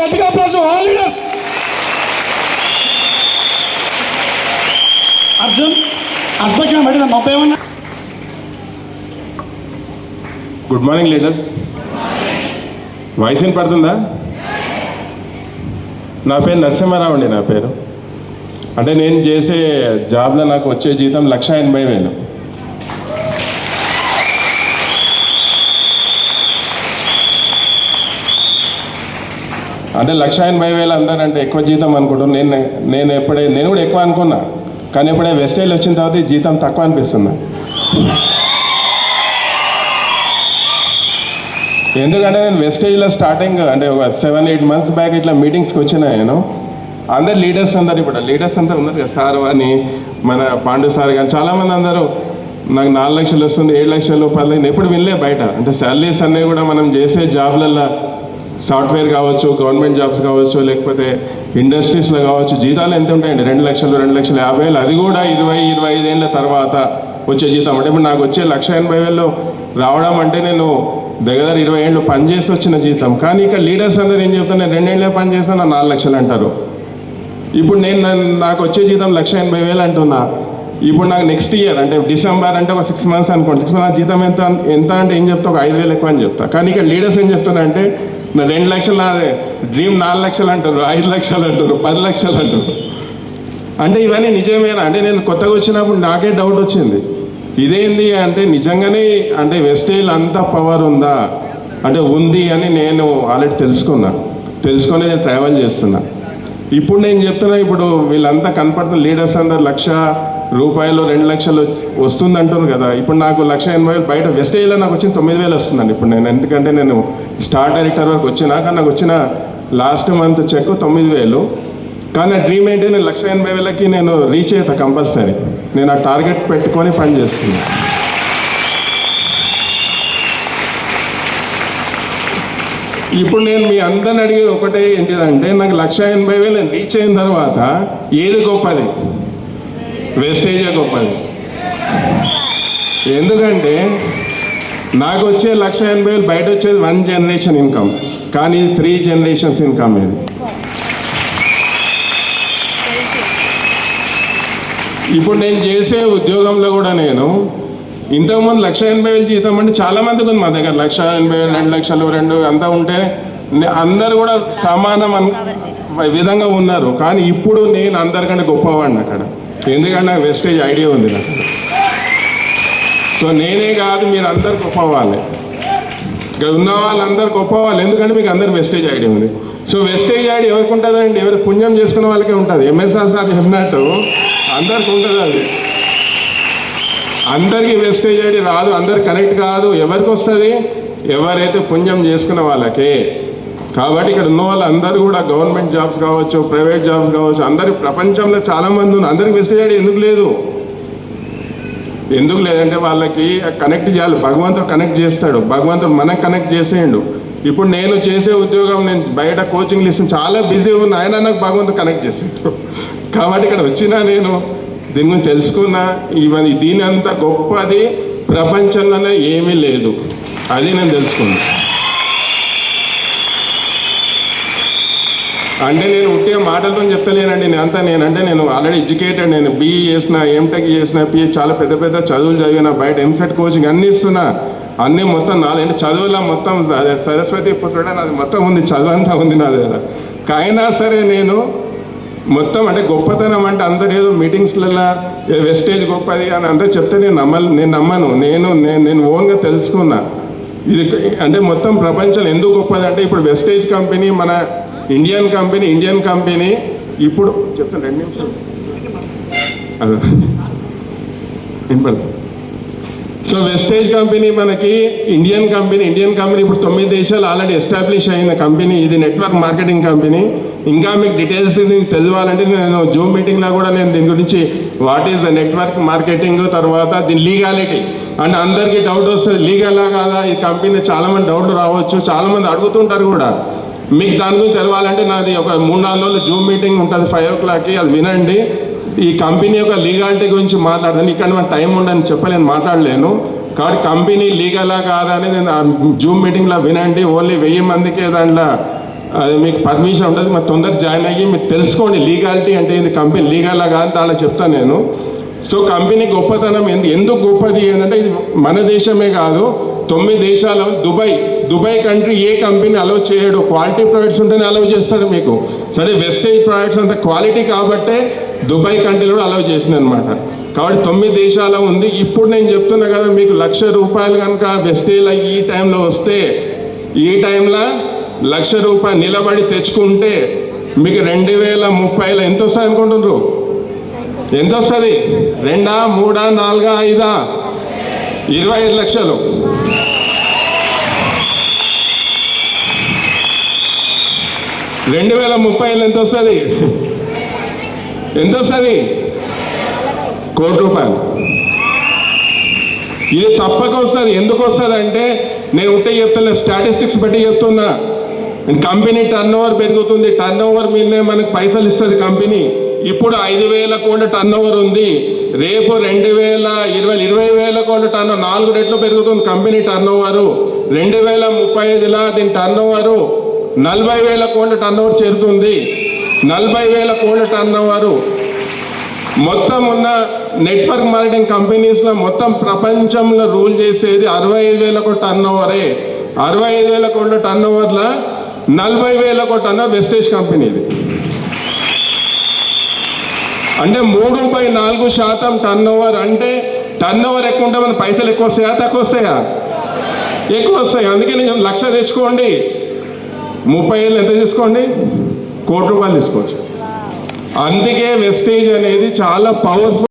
గట్టిగా plus all leaders. Arjun అద్భుతంగా పడిన 30 ఏమన్నా. Good morning leaders. వాయిస్ ఏం పడుతుందా? నా పేరు నరసింహారావు అండి. నా పేరు అంటే నేను చేసే జాబ్లో నాకు వచ్చే జీతం 1,80,000. అంటే 1,80,000 అందరంటే ఎక్కువ జీతం అనుకుంటాను. నేను కూడా ఎక్కువ అనుకున్నా, కానీ ఎప్పుడే వెస్టేజ్ వచ్చిన తర్వాత ఈ జీతం తక్కువ అనిపిస్తుంది. ఎందుకంటే నేను వెస్టేజ్లో స్టార్టింగ్ అంటే ఒక 7-8 months బ్యాక్ ఇట్లా మీటింగ్స్కి వచ్చిన నేను. అందరు లీడర్స్ అందరు ఇప్పుడు లీడర్స్ అంతా ఉన్నారు కదా, సార్ అని మన పాండు సార్ కానీ చాలామంది అందరూ నాకు 4 లక్షలు వస్తుంది, 7 లక్షలు, 10 లక్షలు ఎప్పుడు వినలే బయట. అంటే శాలరీస్ అన్నీ కూడా మనం చేసే జాబ్లల్లో సాఫ్ట్వేర్ కావచ్చు, గవర్నమెంట్ జాబ్స్ కావచ్చు, లేకపోతే ఇండస్ట్రీస్లో కావచ్చు, జీతాలు ఎంత ఉంటాయండి? 2 లక్షలు, 2,50,000. అది కూడా 20-25 ఏళ్ళ తర్వాత వచ్చే జీతం. అంటే ఇప్పుడు నాకు వచ్చే 1,80,000 రావడం అంటే నేను దగ్గర 20 ఏళ్ళు పనిచేసి వచ్చిన జీతం. కానీ ఇక్కడ లీడర్స్ అందరూ ఏం చెప్తాను, నేను 2 ఏళ్ళే పని చేసినా నా 4 లక్షలు అంటారు. ఇప్పుడు నాకు వచ్చే జీతం 1,80,000 అంటున్నా. ఇప్పుడు నాకు నెక్స్ట్ ఇయర్ అంటే డిసెంబర్ అంటే ఒక 6 months అనుకోండి, 6 months జీతం ఎంత అంటే ఏం చెప్తా, ఒక 5,000 ఎక్కువ అని చెప్తా. కానీ ఇక్కడ లీడర్స్ ఏం చెప్తానంటే నా 2 లక్షలు, నా డ్రీమ్ 4 లక్షలు అంటారు, 5 లక్షలు అంటారు, 10 లక్షలు అంటారు. అంటే ఇవన్నీ నిజమేనా? అంటే నేను కొత్తగా వచ్చినప్పుడు నాకే డౌట్ వచ్చింది, ఇదేంది అంటే నిజంగానే అంటే వెస్టేజ్ అంత పవర్ ఉందా అంటే ఉంది అని నేను ఆల్రెడీ తెలుసుకొని నేను ట్రావెల్ చేస్తున్నా. ఇప్పుడు నేను చెప్తున్నా, ఇప్పుడు వీళ్ళంతా కనపడుతున్న లీడర్స్ అందరు 1,00,000 రూపాయలు 2 లక్షలు వస్తుంది అంటున్నారు కదా. ఇప్పుడు నాకు 1,80,000 బయట వెస్టేజ్లో నాకు వచ్చిన 9,000 వస్తుందండి ఇప్పుడు నేను. ఎందుకంటే నేను స్టార్ డైరెక్టర్ వరకు వచ్చినా, కానీ నాకు వచ్చిన లాస్ట్ మంత్ చెక్ 9,000. కానీ ఆ డ్రీమ్ ఏంటి, నేను 1,80,000కి నేను రీచ్ అవుతా కంపల్సరీ. నేను ఆ టార్గెట్ పెట్టుకొని పని చేస్తున్నా. ఇప్పుడు నేను మీ అందరిని అడిగేది ఒకటే ఏంటిదంటే, నాకు 1,80,000 నేను రీచ్ అయిన తర్వాత ఏది గొప్పది? వెస్టేజే గొప్పది. ఎందుకంటే నాకు వచ్చే 1,80,000 బయట వచ్చేది 1 generation ఇన్కమ్, కానీ 3 generations ఇన్కమ్ ఇది. ఇప్పుడు నేను చేసే ఉద్యోగంలో కూడా నేను ఇంతకుముందు 1,80,000 జీతం అంటే చాలామందికి ఉంది మా దగ్గర. 1,80,000, 2 లక్షలు, 2 అంతా ఉంటే అందరు కూడా సమానం విధంగా ఉన్నారు. కానీ ఇప్పుడు నేను అందరికంటే గొప్పవాడిని అక్కడ, ఎందుకంటే నాకు వెస్టేజ్ ఐడియా ఉంది నాకు. సో నేనే కాదు, మీరు అందరు గొప్పవాళ్ళే, ఇక్కడ ఉన్న వాళ్ళందరూ గొప్పవాళ్ళు, ఎందుకంటే మీకు అందరు వెస్టేజ్ ఐడియా ఉంది. సో వెస్టేజ్ ఐడియా ఎవరికి ఉంటుందండి? ఎవరు పుణ్యం చేసుకున్న వాళ్ళకే ఉంటుంది. ఎంఎస్ఆర్ సార్ చెప్పినట్టు అందరికి ఉంటుంది అది. అందరికీ వెస్టేజ్ ఐడి రాదు, అందరికి కనెక్ట్ కాదు. ఎవరికి వస్తుంది? ఎవరైతే పుణ్యం చేసుకున్న వాళ్ళకే. కాబట్టి ఇక్కడ ఉన్న వాళ్ళందరూ కూడా గవర్నమెంట్ జాబ్స్ కావచ్చు, ప్రైవేట్ జాబ్స్ కావచ్చు, అందరి ప్రపంచంలో చాలామంది ఉన్నారు. అందరికి వెస్టేజ్ ఐడి ఎందుకు లేదంటే వాళ్ళకి కనెక్ట్ చేయాలి. భగవంతుడు కనెక్ట్ చేస్తాడు, భగవంతుడు మనకు కనెక్ట్ చేసేయండు. ఇప్పుడు నేను చేసే ఉద్యోగం, నేను బయట కోచింగ్లు ఇస్తాను, చాలా బిజీ ఉన్నా, ఆయన నాకు భగవంతుడు కనెక్ట్ చేస్తాడు. కాబట్టి ఇక్కడ వచ్చినా నేను దీని గురించి తెలుసుకున్నా. ఇవన్నీ దీని అంత గొప్పది ప్రపంచంలోనే ఏమీ లేదు, అది నేను తెలుసుకున్నా. అంటే నేను ఉట్టిగా మాటలతో చెప్తలేనండి. నేను ఆల్రెడీ ఎడ్యుకేటెడ్. నేను BE చేసిన, MTech చేసిన, PhD, చాలా పెద్ద పెద్ద చదువులు చదివిన, బయట MSET కోచింగ్ అన్నీ ఇస్తున్నా. అన్నీ మొత్తం నాలుగు చదువులా మొత్తం సరస్వతి పుత్రుడే నాది మొత్తం ఉంది, చదువు అంతా ఉంది నా దగ్గర. అయినా సరే నేను మొత్తం అంటే గొప్పతనం అంటే అందరు ఏదో మీటింగ్స్లలో వెస్టేజ్ గొప్పది అని అందరూ చెప్తే నేను నమ్మను. నేను ఓన్గా తెలుసుకున్నా. ఇది అంటే మొత్తం ప్రపంచం ఎందుకు గొప్పది అంటే, ఇప్పుడు వెస్టేజ్ కంపెనీ మన ఇండియన్ కంపెనీ ఇప్పుడు చెప్తాను 2 నిమిషాలు అదే. సో వెస్టేజ్ కంపెనీ మనకి ఇండియన్ కంపెనీ ఇప్పుడు 9 దేశాలు ఆల్రెడీ ఎస్టాబ్లిష్ అయిన కంపెనీ. ఇది నెట్వర్క్ మార్కెటింగ్ కంపెనీ. ఇంకా మీకు డీటెయిల్స్ తెలియాలంటే నేను జూమ్ మీటింగ్లో కూడా నేను దీని గురించి what is the network marketing, తర్వాత దీని లీగాలిటీ అంటే అందరికీ డౌట్ వస్తుంది, లీగలా కాదా ఈ కంపెనీ, చాలామంది డౌట్లు రావచ్చు, చాలామంది అడుగుతుంటారు కూడా. మీకు దాని గురించి తెలవాలంటే నాది ఒక 3-4 రోజులు జూమ్ మీటింగ్ ఉంటుంది 5 o'clockకి, అది వినండి. ఈ కంపెనీ యొక్క లీగాలిటీ గురించి మాట్లాడతాను. ఇక్కడ మన టైం ఉండని చెప్పలేను, మాట్లాడలేను. కాబట్టి కంపెనీ లీగలా కాదా అనేది నేను జూమ్ మీటింగ్లో వినండి. ఓన్లీ 1000 మందికే దాంట్లో అది మీకు పర్మిషన్ ఉంటుంది, మరి తొందరగా జాయిన్ అయ్యి మీరు తెలుసుకోండి లీగాలిటీ అంటే ఇది కంపెనీ లీగల్లా కాదు దాంట్లో చెప్తాను నేను. సో కంపెనీ గొప్పతనం ఎందుకు గొప్పది ఏంటంటే ఇది మన దేశమే కాదు 9 దేశాలు, దుబాయ్ కంట్రీ ఏ కంపెనీ అలౌ చేయడు, క్వాలిటీ ప్రొడక్ట్స్ ఉంటేనే అలౌ చేస్తాడు మీకు. సరే వెస్టేజ్ ప్రొడక్ట్స్ అంత క్వాలిటీ కాబట్టే దుబాయ్ కంట్రీలో కూడా అలౌ చేసింది అనమాట. కాబట్టి 9 దేశాలు ఉంది. ఇప్పుడు నేను చెప్తున్నా కదా మీకు ₹1,00,000 కనుక వెస్టేజ్లో ఈ టైంలో వస్తే, ఈ టైంలో ₹1,00,000 నిలబడి తెచ్చుకుంటే మీకు 2030లో ఎంత వస్తుంది అనుకుంటున్నారు? ఎంత వస్తుంది? 2, 3, 4, 5? 25 లక్షలు. ₹2030 ఎంత వస్తుంది? ఎంత వస్తుంది? ₹1,00,00,000. ఇది తప్పక వస్తుంది. ఎందుకు వస్తుంది అంటే నేను ఉంటే చెప్తున్నా, స్టాటిస్టిక్స్ బట్టి చెప్తున్నా. కంపెనీ టర్న్ ఓవర్ పెరుగుతుంది, టర్న్ ఓవర్ మీదనే మనకు పైసలు ఇస్తుంది కంపెనీ. ఇప్పుడు 5,000 కోట్ల టర్న్ ఓవర్ ఉంది, రేపు 20,000 కోట్ల టర్న్ ఓవర్, 4 రెట్లు పెరుగుతుంది కంపెనీ టర్న్ ఓవరు. 2035లో దీని టర్న్ ఓవరు 40,000 కోట్ల టర్న్ ఓవర్ చేరుతుంది. 40,000 కోట్ల టర్న్ ఓవరు. మొత్తం ఉన్న నెట్వర్క్ మార్కెటింగ్ కంపెనీస్లో మొత్తం ప్రపంచంలో రూల్ చేసేది 65,000 కోట్ల టర్న్ ఓవరే. 65,000 కోట్ల టర్న్ ఓవర్లో 40,000 కోట్ల టర్న్ ఓవర్ వెస్టేజ్ కంపెనీది. అంటే 3/4% టర్న్ ఓవర్. అంటే టర్న్ ఓవర్ ఎక్కువ ఉంటే మన పైసలు ఎక్కువ వస్తాయా తక్కువ వస్తాయా? ఎక్కువ వస్తాయి. అందుకే నేను ₹1,00,000 తెచ్చుకోండి, 30 ఏళ్ళు ఎంత తీసుకోండి, ₹1,00,00,000 తీసుకోవచ్చు. అందుకే వెస్టేజ్ అనేది చాలా పవర్ఫుల్.